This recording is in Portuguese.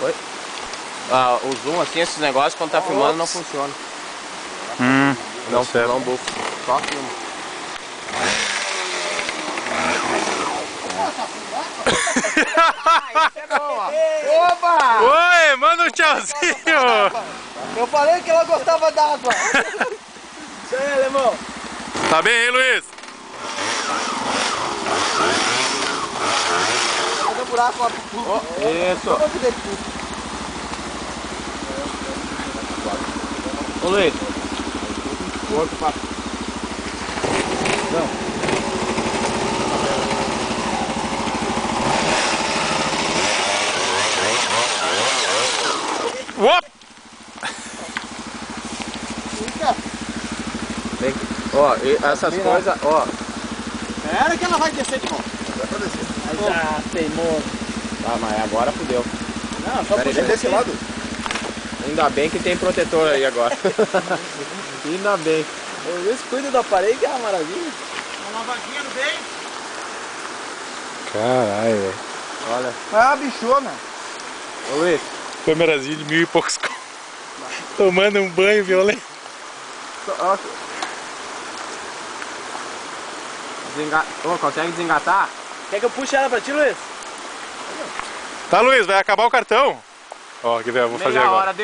Oi? Ah, o zoom assim, esses negócios quando tá filmando não funciona. Não bufa. Só filma. Isso é bom, ó. Opa! Oi, manda um tchauzinho! Eu falei que ela gostava d'água. Isso aí, alemão. Tá bem, hein, Luiz? Fazer um buraco lá pro pulo. Isso. Ô Luiz. Outro papo. Não. Uop! Ó, essas coisas, ó. Espera que ela vai descer de novo. Já teimoso. Tá, mas agora fudeu. Não, só puxa desse lado. Ainda bem que tem protetor aí agora. Ainda bem. O Luiz cuida do aparelho, que é uma maravilha. Uma lavadinha no bem. Caralho, velho. Olha. Ah, bichona. Ô Luiz. Câmerazinha de 1000 e poucos contos. Tomando um banho violento. Consegue desengatar? Quer que eu puxe ela pra ti, Luiz? Tá, Luiz, vai acabar o cartão. Ó, quer ver? Eu vou fazer Meia agora. hora depois.